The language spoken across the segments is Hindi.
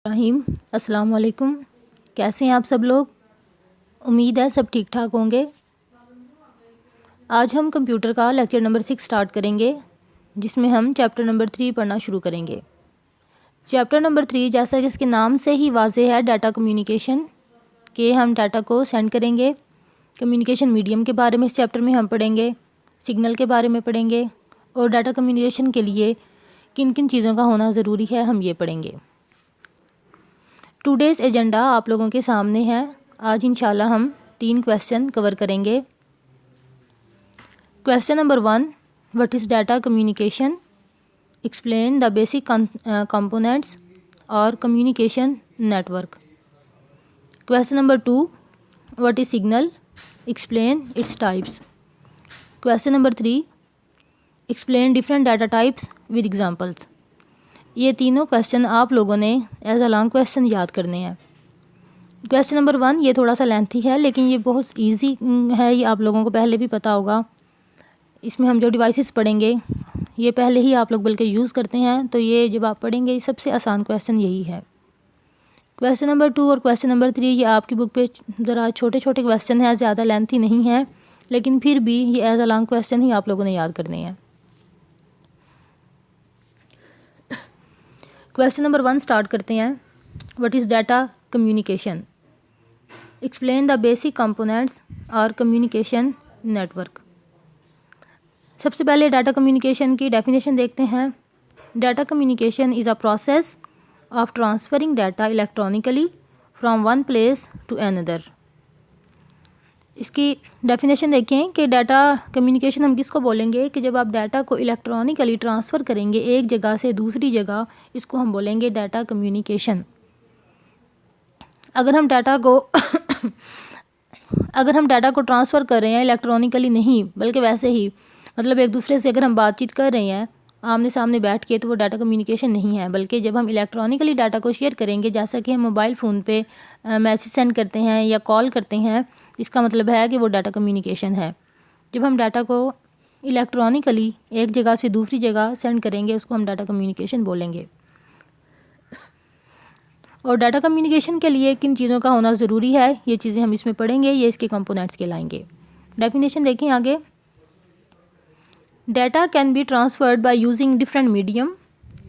रहीम अस्सलाम वालेकुम। कैसे हैं आप सब लोग? उम्मीद है सब ठीक ठाक होंगे। आज हम कंप्यूटर का लेक्चर नंबर 6 स्टार्ट करेंगे, जिसमें हम चैप्टर नंबर 3 पढ़ना शुरू करेंगे। चैप्टर नंबर 3 जैसा कि इसके नाम से ही वाज़ेह है, डाटा कम्युनिकेशन के हम डाटा को सेंड करेंगे। कम्युनिकेशन मीडियम के बारे में इस चैप्टर में हम पढ़ेंगे, सिग्नल के बारे में पढ़ेंगे और डाटा कम्युनिकेशन के लिए किन किन चीज़ों का होना ज़रूरी है हम ये पढ़ेंगे। टुडेज़ एजेंडा आप लोगों के सामने है। आज इंशाल्लाह हम 3 क्वेश्चन कवर करेंगे। Question number 1, what is data communication, explain the basic components और communication network. Question number 2, what is signal, explain its types. Question number 3, explain different data types with examples. ये तीनों क्वेश्चन आप लोगों ने एज अ लॉन्ग क्वेश्चन याद करने हैं। क्वेश्चन नंबर 1 ये थोड़ा सा लेंथी है, लेकिन ये बहुत इजी है, ये आप लोगों को पहले भी पता होगा। इसमें हम जो डिवाइसेस पढ़ेंगे ये पहले ही आप लोग बल्कि यूज़ करते हैं, तो ये जब आप पढ़ेंगे सबसे आसान क्वेश्चन यही है। क्वेश्चन नंबर 2 और क्वेश्चन नंबर 3 ये आपकी बुक पे ज़रा छोटे छोटे क्वेश्चन हैं, ज़्यादा लेंथी नहीं है, लेकिन फिर भी ये एज अ लॉन्ग क्वेश्चन ही आप लोगों ने याद करने हैं। क्वेश्चन नंबर 1 स्टार्ट करते हैं। What is data communication, explain the basic components और कम्युनिकेशन नेटवर्क। सबसे पहले डाटा कम्युनिकेशन की डेफिनेशन देखते हैं। Data communication is a process of transferring data electronically from one place to another. इसकी डेफिनेशन देखें कि डाटा कम्युनिकेशन हम किसको बोलेंगे कि जब आप डाटा को इलेक्ट्रॉनिकली ट्रांसफ़र करेंगे एक जगह से दूसरी जगह, इसको हम बोलेंगे डाटा कम्युनिकेशन। अगर हम डाटा को ट्रांसफ़र कर रहे हैं इलेक्ट्रॉनिकली नहीं बल्कि वैसे ही, मतलब एक दूसरे से अगर हम बातचीत कर रहे हैं आमने सामने बैठ के, तो वो डाटा कम्युनिकेशन नहीं है। बल्कि जब हम इलेक्ट्रॉनिकली डाटा को शेयर करेंगे, जैसा कि हम मोबाइल फ़ोन पे मैसेज सेंड करते हैं या कॉल करते हैं, इसका मतलब है कि वो डाटा कम्युनिकेशन है। जब हम डाटा को इलेक्ट्रॉनिकली एक जगह से दूसरी जगह सेंड करेंगे उसको हम डाटा कम्युनिकेशन बोलेंगे। और डाटा कम्युनिकेशन के लिए किन चीज़ों का होना ज़रूरी है ये चीज़ें हम इसमें पढ़ेंगे, ये इसके कंपोनेंट्स कहलाएंगे। डेफिनेशन देखें आगे। Data can be transferred by using different medium.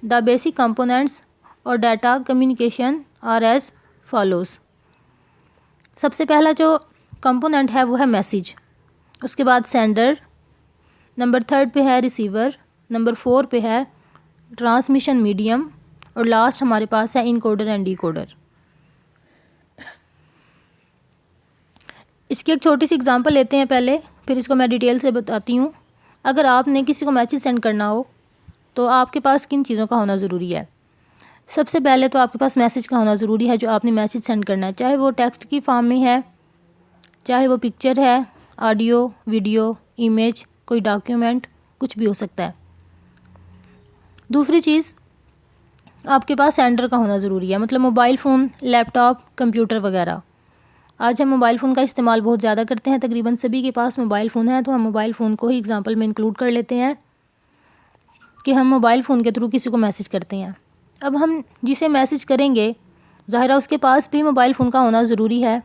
The basic components of data communication are as follows. सबसे पहला जो कंपोनेंट है वो है मैसेज, उसके बाद सेंडर, नंबर 3 पे है रिसीवर, नंबर 4 पे है ट्रांसमिशन मीडियम और लास्ट हमारे पास है इनकोडर एंड डिकोडर। इसकी एक छोटी सी एग्जांपल लेते हैं पहले, फिर इसको मैं डिटेल से बताती हूँ। अगर आपने किसी को मैसेज सेंड करना हो तो आपके पास किन चीज़ों का होना ज़रूरी है। सबसे पहले तो आपके पास मैसेज का होना ज़रूरी है, जो आपने मैसेज सेंड करना है, चाहे वो टेक्स्ट की फॉर्म में है, चाहे वो पिक्चर है, ऑडियो, वीडियो, इमेज, कोई डॉक्यूमेंट, कुछ भी हो सकता है। दूसरी चीज़ आपके पास सेंडर का होना ज़रूरी है, मतलब मोबाइल फ़ोन, लैपटॉप, कंप्यूटर वगैरह। आज हम मोबाइल फ़ोन का इस्तेमाल बहुत ज़्यादा करते हैं, तकरीबन सभी के पास मोबाइल फ़ोन है, तो हम मोबाइल फ़ोन को ही एग्जांपल में इंक्लूड कर लेते हैं कि हम मोबाइल फ़ोन के थ्रू किसी को मैसेज करते हैं। अब हम जिसे मैसेज करेंगे ज़ाहिर है उसके पास भी मोबाइल फ़ोन का होना ज़रूरी है।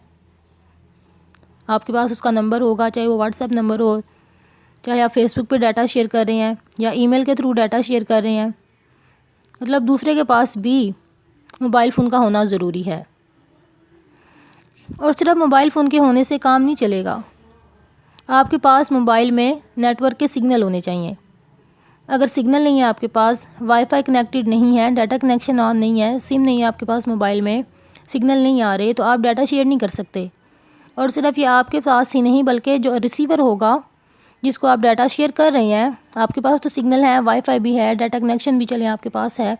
आपके पास उसका नंबर होगा, चाहे वो व्हाट्सएप नंबर हो, चाहे आप फेसबुक पे डाटा शेयर कर रहे हैं या ईमेल के थ्रू डाटा शेयर कर रहे हैं, मतलब दूसरे के पास भी मोबाइल फ़ोन का होना ज़रूरी है। और सिर्फ मोबाइल फ़ोन के होने से काम नहीं चलेगा, आपके पास मोबाइल में नेटवर्क के सिग्नल होने चाहिए। अगर सिग्नल नहीं है आपके पास, वाईफाई कनेक्टेड नहीं है, डाटा कनेक्शन ऑन नहीं है, सिम नहीं है आपके पास मोबाइल में, सिग्नल नहीं आ रहे, तो आप डाटा शेयर नहीं कर सकते। और सिर्फ ये आपके पास ही नहीं बल्कि जो रिसीवर होगा जिसको आप डाटा शेयर कर रहे हैं, आपके पास तो सिग्नल है, वाईफाई भी है, डाटा कनेक्शन भी चले आपके पास है,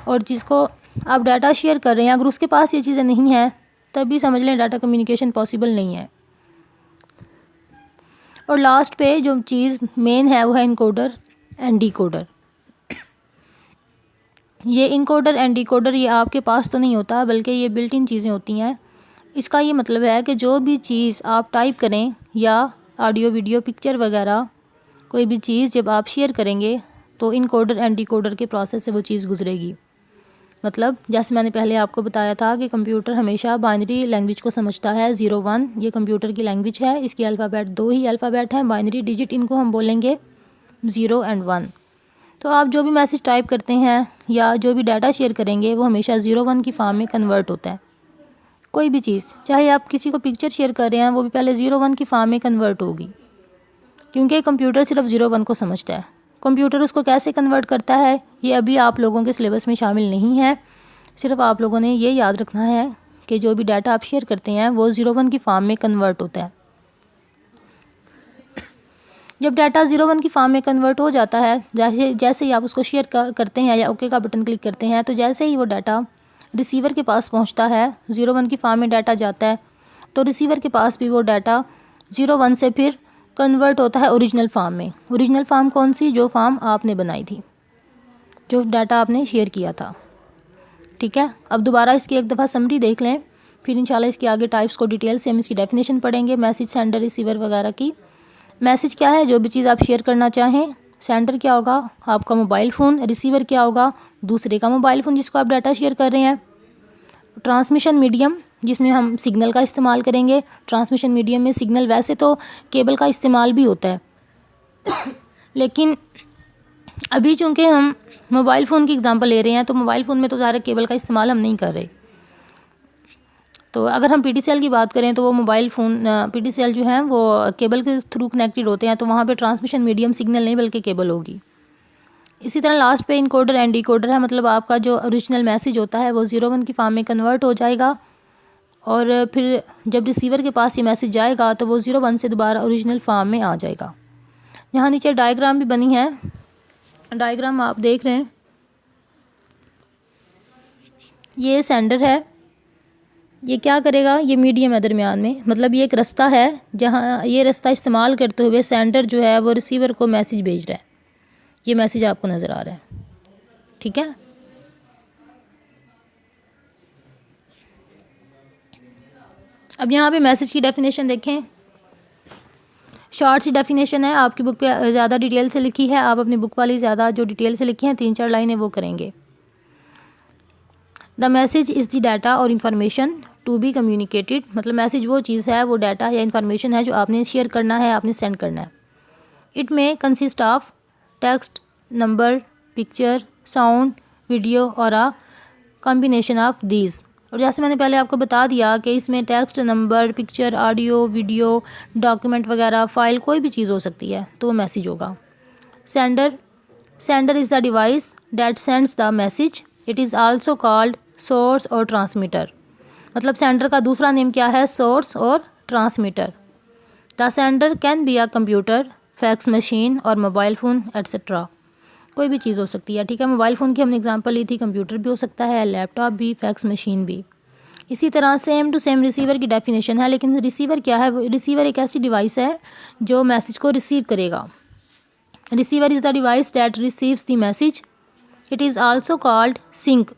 और जिसको आप डाटा शेयर कर रहे हैं अगर उसके पास ये चीज़ें नहीं हैं तभी समझ लें डाटा कम्युनिकेशन पॉसिबल नहीं है। और लास्ट पे जो चीज़ मेन है वो है इनकोडर एंड डिकोडर। ये इनकोडर एंड डिकोडर ये आपके पास तो नहीं होता बल्कि ये बिल्ट इन चीज़ें होती हैं। इसका ये मतलब है कि जो भी चीज़ आप टाइप करें या ऑडियो, वीडियो, पिक्चर वगैरह कोई भी चीज़ जब आप शेयर करेंगे तो इनकोडर एंड डिकोडर के प्रोसेस से वो चीज़ गुजरेगी। मतलब जैसे मैंने पहले आपको बताया था कि कंप्यूटर हमेशा बाइनरी लैंग्वेज को समझता है। 0 1 ये कंप्यूटर की लैंग्वेज है। इसकी अल्फ़ाबेट 2 ही अल्फ़ाबेट हैं, बाइनरी डिजिट इनको हम बोलेंगे 0 और 1। तो आप जो भी मैसेज टाइप करते हैं या जो भी डाटा शेयर करेंगे वो हमेशा 0 1 की फॉर्म में कन्वर्ट होता है। कोई भी चीज़, चाहे आप किसी को पिक्चर शेयर कर रहे हैं, वो भी पहले 0 1 की फॉर्म में कन्वर्ट होगी, क्योंकि कंप्यूटर सिर्फ 0 1 को समझता है। कंप्यूटर उसको कैसे कन्वर्ट करता है ये अभी आप लोगों के सिलेबस में शामिल नहीं है। सिर्फ आप लोगों ने ये याद रखना है कि जो भी डाटा आप शेयर करते हैं वो 0 1 की फॉर्म में कन्वर्ट होता है। जब डाटा 0 1 की फॉर्म में कन्वर्ट हो जाता है, जैसे ही आप उसको शेयर करते हैं या ओके का बटन क्लिक करते हैं, तो जैसे ही वो डाटा रिसीवर के पास पहुंचता है, 0 1 की फॉर्म में डाटा जाता है, तो रिसीवर के पास भी वो डाटा 0 1 से फिर कन्वर्ट होता है ओरिजिनल फॉर्म में। ओरिजिनल फॉर्म कौन सी? जो फॉर्म आपने बनाई थी, जो डाटा आपने शेयर किया था। ठीक है, अब दोबारा इसकी एक दफ़ा समरी देख लें, फिर इंशाल्लाह इसके आगे टाइप्स को डिटेल से हम इसकी डेफिनेशन पढ़ेंगे, मैसेज सेंडर रिसीवर वगैरह की। मैसेज क्या है? जो भी चीज़ आप शेयर करना चाहें। सेंडर क्या होगा? आपका मोबाइल फ़ोन। रिसीवर क्या होगा? दूसरे का मोबाइल फ़ोन जिसको आप डाटा शेयर कर रहे हैं। ट्रांसमिशन मीडियम, जिसमें हम सिग्नल का इस्तेमाल करेंगे। ट्रांसमिशन मीडियम में सिग्नल, वैसे तो केबल का इस्तेमाल भी होता है लेकिन अभी चूँकि हम मोबाइल फ़ोन की एग्जांपल ले रहे हैं, तो मोबाइल फ़ोन में तो ज़्यादा केबल का इस्तेमाल हम नहीं कर रहे। तो अगर हम PTCL की बात करें तो वो मोबाइल फ़ोन PTCL जो है वो केबल के थ्रू कनेक्टेड होते हैं, तो वहाँ पे ट्रांसमिशन मीडियम सिग्नल नहीं बल्कि केबल होगी। इसी तरह लास्ट पे इनकोडर एंड डिकोडर है, मतलब आपका जो ओरिजिनल मैसेज होता है वो 0 1 की फॉर्म में कन्वर्ट हो जाएगा, और फिर जब रिसीवर के पास ये मैसेज जाएगा तो वो 0 1 से दोबारा ओरिजिनल फॉर्म में आ जाएगा। यहाँ नीचे डायग्राम भी बनी है, डायग्राम आप देख रहे हैं। ये सेंडर है, ये क्या करेगा? ये मीडियम है दरमियान में, मतलब ये एक रास्ता है जहाँ ये रास्ता इस्तेमाल करते हुए सेंडर जो है वो रिसीवर को मैसेज भेज रहा है। ये मैसेज आपको नज़र आ रहा है, ठीक है। अब यहाँ पे मैसेज की डेफिनेशन देखें, शॉर्ट सी डेफिनेशन है, आपकी बुक पे ज़्यादा डिटेल से लिखी है, आप अपनी बुक वाली ज़्यादा जो डिटेल से लिखी हैं 3-4 लाइनें वो करेंगे। The message is the data और इन्फॉर्मेशन टू बी कम्युनिकेटेड, मतलब मैसेज वो चीज़ है, वो डाटा या इन्फॉर्मेशन है जो आपने शेयर करना है, आपने सेंड करना है। इट में consist of text, number, picture, sound, video और अ कॉम्बिनेशन ऑफ दीज। और जैसे मैंने पहले आपको बता दिया कि इसमें text, number, picture, audio, video, document वगैरह, फ़ाइल, कोई भी चीज़ हो सकती है, तो वो मैसेज होगा। Sender is the device that sends the message. It is also called source और ट्रांसमीटर, मतलब सेंडर का दूसरा नेम क्या है? सोर्स और transmitter. The sender can be a computer, fax machine और मोबाइल फ़ोन एट्सेट्रा, कोई भी चीज़ हो सकती है, ठीक है। मोबाइल फ़ोन की हमने एग्जांपल ली थी, कंप्यूटर भी हो सकता है, लैपटॉप भी, फैक्स मशीन भी। इसी तरह सेम टू सेम रिसीवर की डेफिनेशन है, लेकिन रिसीवर क्या है? रिसीवर एक ऐसी डिवाइस है जो मैसेज को रिसीव करेगा। Receiver is the device that receives the message. It is also called sink,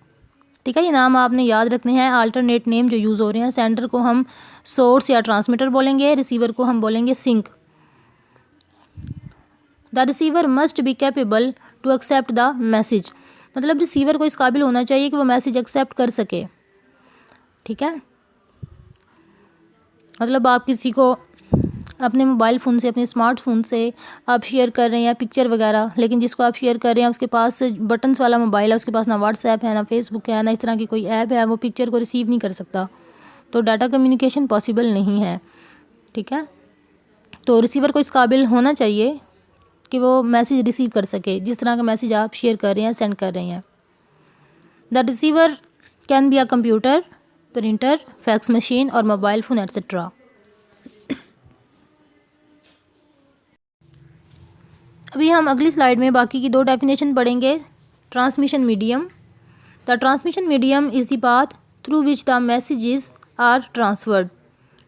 ठीक है। ये नाम आपने याद रखने हैं, अल्टरनेट नेम जो यूज़ हो रहे हैं। सेंडर को हम सोर्स या ट्रांसमीटर बोलेंगे, रिसीवर को हम बोलेंगे sink. The receiver must be capable to accept the message, मतलब रिसीवर को इस काबिल होना चाहिए कि वो मैसेज एक्सेप्ट कर सके, ठीक है। मतलब आप किसी को अपने मोबाइल फ़ोन से, अपने स्मार्टफोन से आप शेयर कर रहे हैं पिक्चर वगैरह, लेकिन जिसको आप शेयर कर रहे हैं उसके पास बटन्स वाला मोबाइल है, उसके पास ना व्हाट्सएप है, ना फेसबुक है, ना इस तरह की कोई ऐप है, वो पिक्चर को रिसीव नहीं कर सकता, तो डाटा कम्युनिकेशन पॉसिबल नहीं है, ठीक है। तो रिसीवर को इस काबिल होना चाहिए कि वो मैसेज रिसीव कर सके, जिस तरह का मैसेज आप शेयर कर रहे हैं, सेंड कर रहे हैं। The receiver can be a computer, printer, fax machine और मोबाइल फ़ोन एट्सेट्रा। अभी हम अगली स्लाइड में बाकी की 2 डेफिनेशन पढ़ेंगे। Transmission medium, the transmission medium is the path through which the messages are transferred.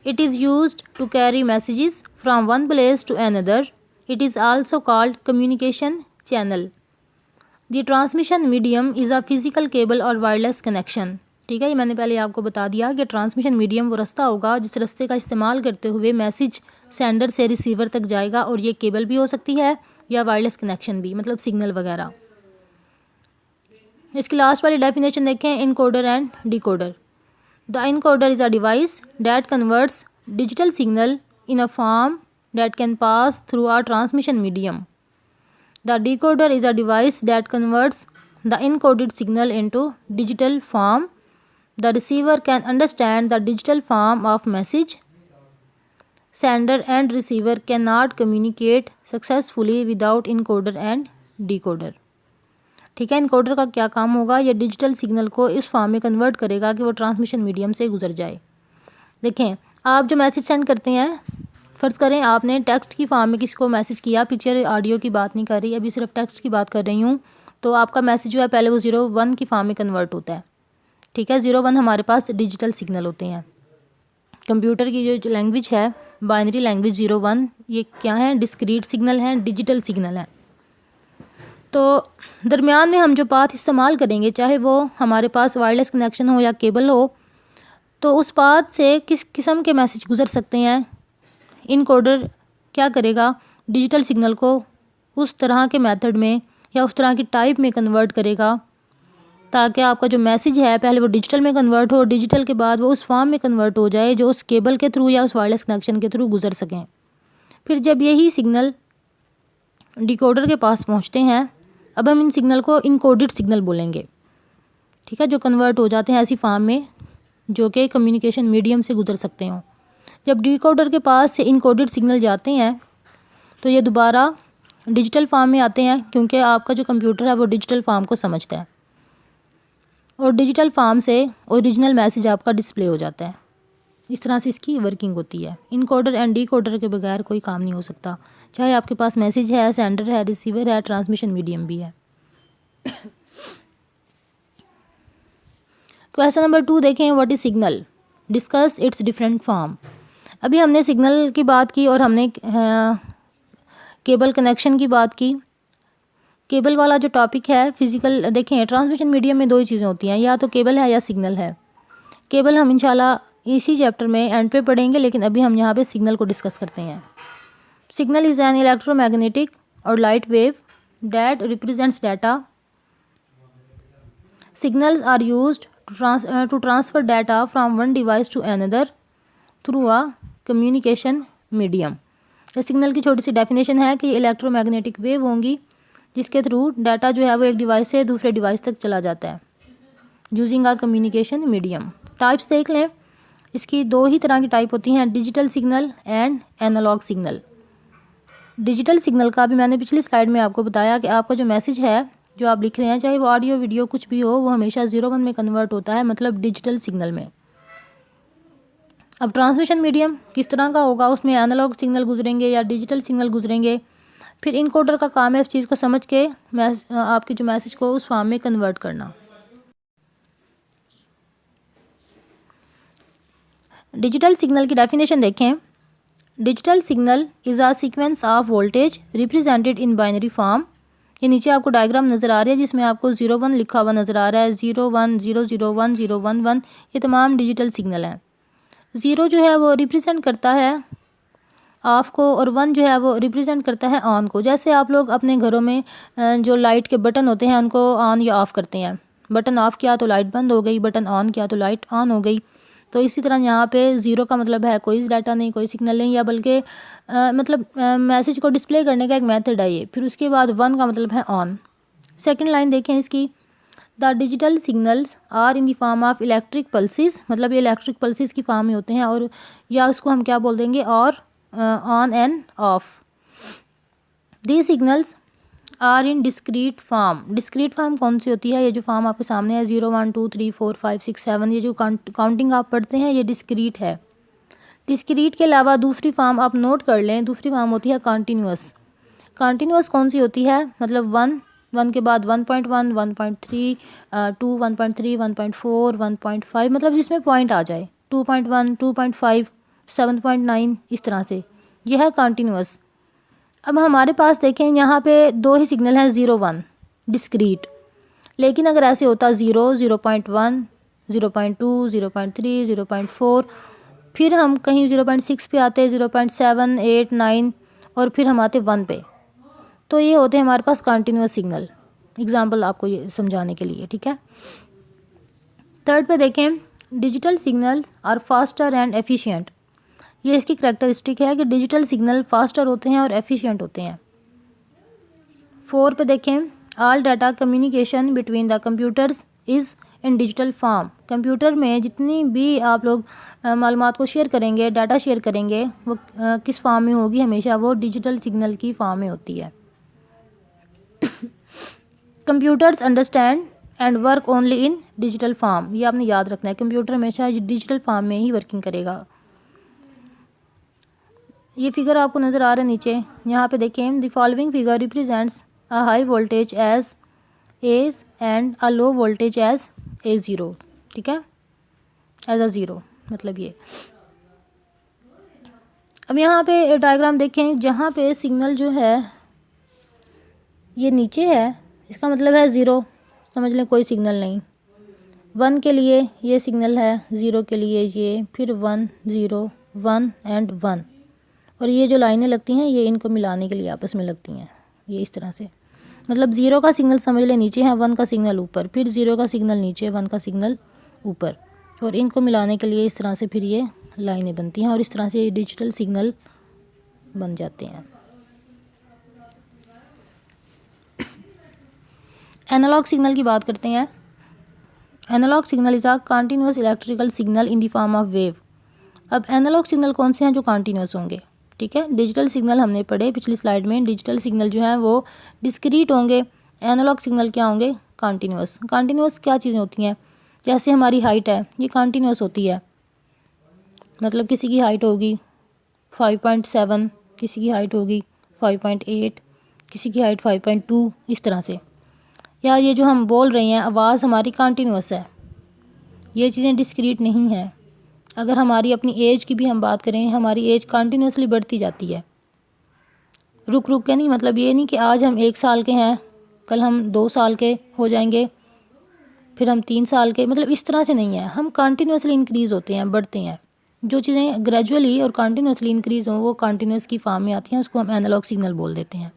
It is used to carry messages from one place to another. It is also called communication channel. The transmission medium is a physical cable और वायरलेस कनेक्शन, ठीक है। ये मैंने पहले आपको बता दिया कि ट्रांसमिशन मीडियम वो रास्ता होगा जिस रास्ते का इस्तेमाल करते हुए मैसेज सेंडर से रिसीवर तक जाएगा, और ये केबल भी हो सकती है या वायरलेस कनेक्शन भी, मतलब सिग्नल वगैरह। इसकी लास्ट वाली डेफिनेशन देखें, encoder and decoder. The encoder is a device that converts digital signal in a form that can pass through a transmission medium. The decoder is a device that converts the encoded signal into digital form. The receiver can understand the digital form of message. Sender and receiver cannot communicate successfully without encoder and decoder. ठीक है, इनकोडर का क्या काम होगा, ये डिजिटल सिग्नल को इस फॉर्म में कन्वर्ट करेगा कि वो ट्रांसमिशन मीडियम से गुजर जाए। देखें, आप जो मैसेज सेंड करते हैं, फ़र्ज़ करें आपने टेक्स्ट की फॉर्म में किसी को मैसेज किया, पिक्चर ऑडियो की बात नहीं कर रही, अभी सिर्फ टेक्स्ट की बात कर रही हूँ, तो आपका मैसेज जो है पहले वो 0-1 की फॉर्म में कन्वर्ट होता है। ठीक है, 0-1 हमारे पास डिजिटल सिग्नल होते हैं। कंप्यूटर की जो लैंग्वेज है, बाइनरी लैंग्वेज 0-1, ये क्या है, डिस्क्रीट सिग्नल है, डिजिटल सिग्नल है। तो दरमियान में हम जो पाथ इस्तेमाल करेंगे, चाहे वो हमारे पास वायरलेस कनेक्शन हो या केबल हो, तो उस पाथ से किस किस्म के मैसेज गुजर सकते हैं। इनकोडर क्या करेगा, डिजिटल सिग्नल को उस तरह के मेथड में या उस तरह की टाइप में कन्वर्ट करेगा ताकि आपका जो मैसेज है पहले वो डिजिटल में कन्वर्ट हो, डिजिटल के बाद वो उस फॉर्म में कन्वर्ट हो जाए जो उस केबल के थ्रू या उस वायरलेस कनेक्शन के थ्रू गुजर सकें। फिर जब यही सिग्नल डिकोडर के पास पहुंचते हैं, अब हम इन सिग्नल को इनकोडेड सिग्नल बोलेंगे। ठीक है, जो कन्वर्ट हो जाते हैं ऐसी फॉर्म में जो कि कम्युनिकेशन मीडियम से गुजर सकते हों। जब डिकोडर के पास से इनकोडेड सिग्नल जाते हैं तो ये दोबारा डिजिटल फॉर्म में आते हैं, क्योंकि आपका जो कंप्यूटर है वो डिजिटल फॉर्म को समझता है और डिजिटल फॉर्म से ओरिजिनल मैसेज आपका डिस्प्ले हो जाता है। इस तरह से इसकी वर्किंग होती है। इनकोडर एंड डिकोडर के बगैर कोई काम नहीं हो सकता, चाहे आपके पास मैसेज है, सेंडर है, रिसीवर है, ट्रांसमिशन मीडियम भी है। क्वेश्चन नंबर 2 देखें, what is signal, discuss it's different form. अभी हमने सिग्नल की बात की और हमने केबल कनेक्शन की बात की। केबल वाला जो टॉपिक है फिज़िकल, देखें ट्रांसमिशन मीडियम में दो ही चीज़ें होती हैं, या तो केबल है या सिग्नल है। केबल हम इंशाल्लाह इसी चैप्टर में एंड पे पढ़ेंगे, लेकिन अभी हम यहाँ पे सिग्नल को डिस्कस करते हैं। सिग्नल इज़ एन इलेक्ट्रोमैग्नेटिक और light wave that represents data. Signals are used to transfer data from one device to another through a communication medium. तो सिग्नल की छोटी सी डेफिनेशन है कि इलेक्ट्रोमैग्नेटिक वेव होंगी जिसके थ्रू डाटा जो है वो एक डिवाइस से दूसरे डिवाइस तक चला जाता है using a communication medium. Types देख लें, इसकी दो ही तरह की टाइप होती हैं, digital signal and analog signal. Digital signal का भी मैंने पिछली स्लाइड में आपको बताया कि आपका जो मैसेज है जो आप लिख रहे हैं, चाहे वो ऑडियो वीडियो कुछ भी हो, वो हमेशा 0-1 में कन्वर्ट होता है, मतलब डिजिटल सिग्नल में। अब ट्रांसमिशन मीडियम किस तरह का होगा, उसमें एनालॉग सिग्नल गुजरेंगे या डिजिटल सिग्नल गुजरेंगे। फिर इनकोडर का काम है इस चीज़ को समझ के आपके जो मैसेज को उस फॉर्म में कन्वर्ट करना। डिजिटल सिग्नल की डेफिनेशन देखें, digital signal is a sequence of voltage represented in binary form. ये नीचे आपको डायग्राम नज़र आ रही है जिसमें आपको 0-1 लिखा हुआ नज़र आ रहा है, 0-1, 0-0-1, 0-1-1, ये तमाम डिजिटल सिग्नल हैं। 0 जो है वो रिप्रेजेंट करता है ऑफ को और 1 जो है वो रिप्रेजेंट करता है ऑन को। जैसे आप लोग अपने घरों में जो लाइट के बटन होते हैं उनको ऑन या ऑफ़ करते हैं, बटन ऑफ़ किया तो लाइट बंद हो गई, बटन ऑन किया तो लाइट ऑन हो गई। तो इसी तरह यहाँ पे 0 का मतलब है कोई डाटा नहीं, कोई सिग्नल नहीं, या बल्कि मतलब मैसेज को डिस्प्ले करने का एक मेथड है ये। फिर उसके बाद 1 का मतलब है ऑन। सेकंड लाइन देखें इसकी, the digital signals are in the form of electric pulses, मतलब ये इलेक्ट्रिक पल्सेस की फॉर्म में होते हैं, और या उसको हम क्या बोल देंगे, और on and off. These signals are in discrete form. Discrete form कौन सी होती है, ये जो फॉर्म आपके सामने है 0, 1, 2, 3, 4, 5, 6, 7, ये जो काउंटिंग आप पढ़ते हैं ये डिस्क्रीट है। डिस्क्रीट के अलावा दूसरी फॉर्म आप नोट कर लें, दूसरी फॉर्म होती है कॉन्टीन्यूअस। कॉन्टीन्यूअस कौन सी होती है, मतलब 1 के बाद 1.1, 1.3, 2, 1.3, 1.4, 1.5, मतलब जिसमें पॉइंट आ जाए, 2.1, 2.5, 7.9, इस तरह से, यह है कॉन्टीन्यूअस। अब हमारे पास देखें यहाँ पे दो ही सिग्नल हैं, 0-1 डिस्क्रीट, लेकिन अगर ऐसे होता 0, 0.1, 0.2, 0.3, 0.4, फिर हम कहीं 0.6 पे आते, 0.7, 8, 9, और फिर हम आते 1 पे, तो ये होते हैं हमारे पास कॉन्टीन्यूअस सिग्नल। एग्जांपल आपको ये समझाने के लिए, ठीक है। थर्ड पे देखें, digital signals are faster and efficient. ये इसकी करैक्टरिस्टिक है कि डिजिटल सिग्नल फास्टर होते हैं और एफिशिएंट होते हैं। 4 पे देखें, all data communication between the computers is in digital form. Computer में जितनी भी आप लोग मालूमात को शेयर करेंगे, डाटा शेयर करेंगे, वो किस फॉर्म में होगी? हमेशा वो डिजिटल सिग्नल की फॉर्म में होती है। Computers understand and work only in digital form. ये आपने याद रखना है, कंप्यूटर हमेशा डिजिटल फॉर्म में ही वर्किंग करेगा। ये फिगर आपको नज़र आ रहा है नीचे, यहाँ पे देखें, the following figure represents a high voltage as a and a low voltage as a zero, ठीक है, एज अ ज़ीरो, मतलब ये। अब यहाँ पे डायग्राम देखें, जहाँ पे सिग्नल जो है ये नीचे है, इसका मतलब है ज़ीरो, समझ लें कोई सिग्नल नहीं। 1 के लिए ये सिग्नल है, 0 के लिए ये, फिर 1 0 1 एंड 1, और ये जो लाइनें लगती हैं ये इनको मिलाने के लिए आपस में लगती हैं, ये इस तरह से। मतलब 0 का सिग्नल समझ लें नीचे है, 1 का सिग्नल ऊपर, फिर 0 का सिग्नल नीचे, 1 का सिग्नल ऊपर, और इनको मिलाने के लिए इस तरह से फिर ये लाइनें बनती हैं, और इस तरह से ये डिजिटल सिग्नल बन जाते हैं। एनालॉग सिग्नल की बात करते हैं। Analog signal is a continuous electrical signal in the form of wave. अब एनालॉग सिग्नल कौन से हैं जो कंटिन्यूअस होंगे? ठीक है, डिजिटल सिग्नल हमने पढ़े पिछली स्लाइड में, डिजिटल सिग्नल जो है वो डिस्क्रीट होंगे, एनालॉग सिग्नल क्या होंगे? कंटिन्यूअस। कंटिन्यूअस क्या चीज़ें होती हैं? जैसे हमारी हाइट है, ये कंटिन्यूअस होती है, मतलब किसी की हाइट होगी 5.7, किसी की हाइट होगी 5.8, किसी की हाइट 5.2, इस तरह से। या ये जो हम बोल रहे हैं, आवाज़ हमारी कंटिन्यूअस है, ये चीज़ें डिस्क्रीट नहीं हैं। अगर हमारी अपनी एज की भी हम बात करें, हमारी एज कंटिन्यूअसली बढ़ती जाती है, रुक रुक के नहीं। मतलब ये नहीं कि आज हम 1 साल के हैं, कल हम 2 साल के हो जाएंगे, फिर हम 3 साल के, मतलब इस तरह से नहीं है। हम कंटिन्यूअसली इंक्रीज़ होते हैं, बढ़ते हैं। जो चीज़ें ग्रेजुअली और कंटिन्यूअसली इंक्रीज़ हों वो कंटिन्यूअस की फॉर्म में आती हैं, उसको हम एनालॉग सिग्नल बोल देते हैं।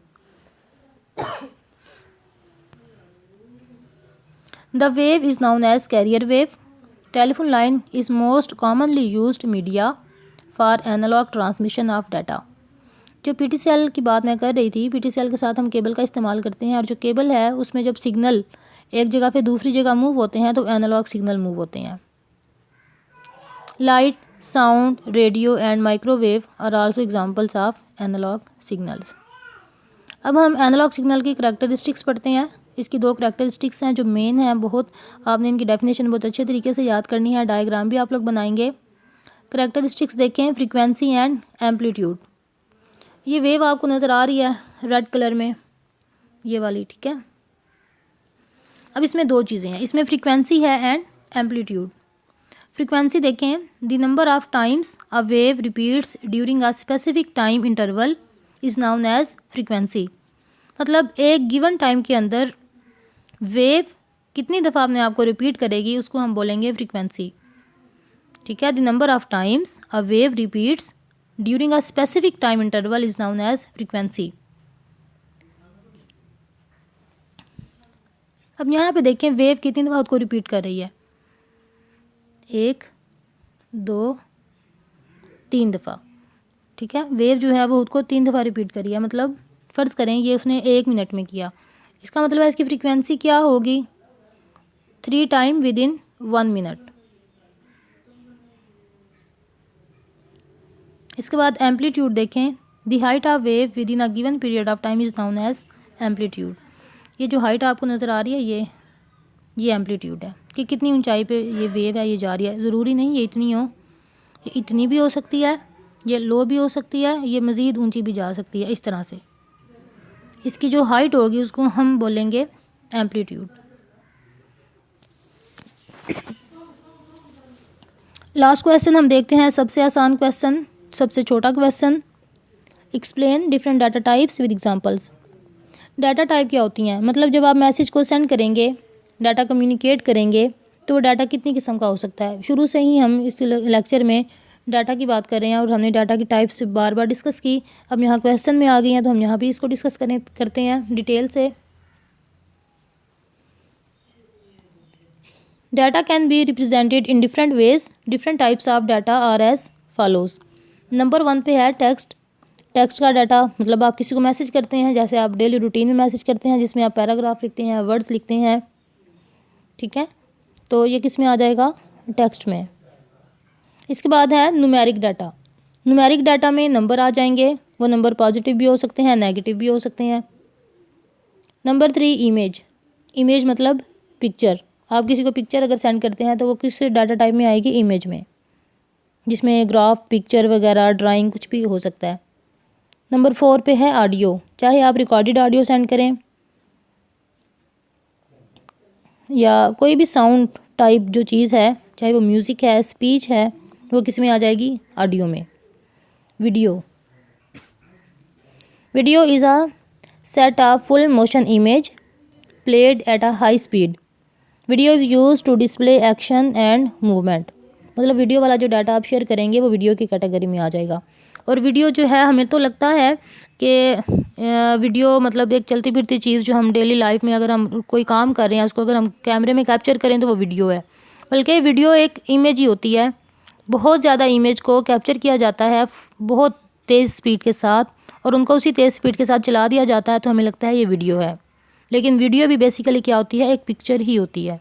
The wave is known as carrier wave. Telephone line is most commonly used media for analog transmission of data. जो PTCL की बात मैं कर रही थी, PTCL के साथ हम केबल का इस्तेमाल करते हैं, और जो केबल है उसमें जब सिग्नल एक जगह पे दूसरी जगह मूव होते हैं तो एनालॉग सिग्नल मूव होते हैं। Light, sound, radio and microwave are also examples of analog signals. अब हम एनालॉग सिग्नल की करैक्टरिस्टिक्स पढ़ते हैं। इसकी 2 करैक्टरिस्टिक्स हैं जो मेन हैं, बहुत आपने इनकी डेफिनेशन बहुत अच्छे तरीके से याद करनी है, डायग्राम भी आप लोग बनाएंगे। करैक्टरिस्टिक्स देखें, फ्रीक्वेंसी एंड एम्पलीट्यूड। ये वेव आपको नज़र आ रही है रेड कलर में, ये वाली, ठीक है। अब इसमें 2 चीज़ें हैं, इसमें फ्रीक्वेंसी है एंड एम्पलीट्यूड। फ्रीक्वेंसी देखें, the number of times a wave repeats during a specific time interval is known as frequency. मतलब एक गिवन टाइम के अंदर वेव कितनी दफ़ा अपने आप को रिपीट करेगी, उसको हम बोलेंगे फ्रीक्वेंसी, ठीक है। The number of times a wave repeats during a specific time interval is known as frequency. अब यहाँ पे देखें वेव कितनी दफ़ा उसको रिपीट कर रही है, 1 2 3 दफ़ा, ठीक है। वेव जो है वो उसको 3 दफ़ा रिपीट करी है, मतलब फ़र्ज़ करें ये उसने 1 मिनट में किया, इसका मतलब है इसकी फ्रीक्वेंसी क्या होगी? 3 टाइम विद इन 1 मिनट। इसके बाद एम्पलीट्यूड देखें, the height of wave within a given period of time is known as amplitude. ये जो हाइट आपको नज़र आ रही है ये एम्पलीट्यूड है कि कितनी ऊंचाई पे ये वेव है, ये जा रही है। ज़रूरी नहीं ये इतनी हो, ये इतनी भी हो सकती है, ये लो भी हो सकती है, ये मज़ीद ऊंची भी जा सकती है, इस तरह से। इसकी जो हाइट होगी उसको हम बोलेंगे एम्पलीट्यूड। लास्ट क्वेश्चन हम देखते हैं, सबसे आसान क्वेश्चन, सबसे छोटा question. Explain different data types with examples. Data type क्या होती हैं? मतलब जब आप मैसेज को सेंड करेंगे, डाटा कम्युनिकेट करेंगे, तो डाटा कितनी किस्म का हो सकता है। शुरू से ही हम इस लेक्चर में डाटा की बात कर रहे हैं और हमने डाटा की टाइप्स बार बार डिस्कस की। अब यहाँ क्वेश्चन में आ गई हैं तो हम यहाँ भी इसको डिस्कस करते हैं डिटेल से। Data can be represented in different ways. Different types of data are as follows. Number 1 पे है टेक्स्ट। टेक्स्ट का डाटा मतलब आप किसी को मैसेज करते हैं, जैसे आप डेली रूटीन में मैसेज करते हैं जिसमें आप पैराग्राफ लिखते हैं, वर्ड्स लिखते हैं, ठीक है, तो ये किस में आ जाएगा, टेक्स्ट में। इसके बाद है न्यूमेरिक डाटा। न्यूमेरिक डाटा में नंबर आ जाएंगे, वो नंबर पॉजिटिव भी हो सकते हैं, नेगेटिव भी हो सकते हैं। Number 3 image. इमेज मतलब पिक्चर। आप किसी को पिक्चर अगर सेंड करते हैं तो वो किस डाटा टाइप में आएगी, इमेज में, जिसमें ग्राफ, पिक्चर वगैरह, ड्राइंग कुछ भी हो सकता है। नंबर 4 पे है ऑडियो। चाहे आप रिकॉर्डेड ऑडियो सेंड करें या कोई भी साउंड टाइप जो चीज़ है, चाहे वो म्यूज़िक है, स्पीच है, वो किस में आ जाएगी, ऑडियो में। Video. Video is a set of full motion image played at a high speed. Video is use to display action and movement. मतलब वीडियो वाला जो डाटा आप शेयर करेंगे वो वीडियो की कैटेगरी में आ जाएगा। और वीडियो जो है, हमें तो लगता है कि वीडियो मतलब एक चलती फिरती चीज़ जो हम डेली लाइफ में अगर हम कोई काम कर रहे हैं उसको अगर हम कैमरे में कैप्चर करें तो वो वीडियो है, बल्कि वीडियो एक इमेज ही होती है। बहुत ज़्यादा इमेज को कैप्चर किया जाता है बहुत तेज़ स्पीड के साथ, और उनको उसी तेज़ स्पीड के साथ चला दिया जाता है, तो हमें लगता है ये वीडियो है। लेकिन वीडियो भी बेसिकली क्या होती है, एक पिक्चर ही होती है।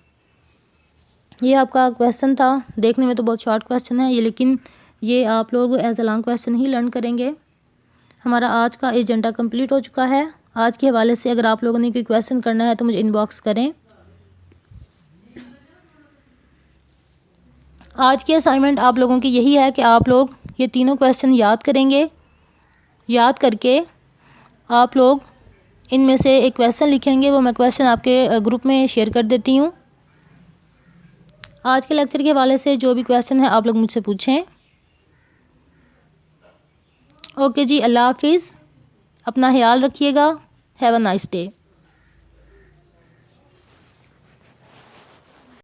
ये आपका क्वेश्चन था, देखने में तो बहुत शॉर्ट क्वेश्चन है ये, लेकिन ये आप लोग एज अ लॉन्ग क्वेश्चन ही लर्न करेंगे। हमारा आज का एजेंडा कंप्लीट हो चुका है। आज के हवाले से अगर आप लोगों ने कोई क्वेश्चन करना है तो मुझे इनबॉक्स करें। आज की असाइनमेंट आप लोगों की यही है कि आप लोग ये तीनों क्वेश्चन याद करेंगे। याद करके आप लोग इनमें से एक क्वेश्चन लिखेंगे, वो मैं क्वेश्चन आपके ग्रुप में शेयर कर देती हूँ। आज के लेक्चर के हवाले से जो भी क्वेश्चन है आप लोग मुझसे पूछें। ओके जी, अल्लाह हाफिज़, अपना ख्याल रखिएगा। Have a nice day.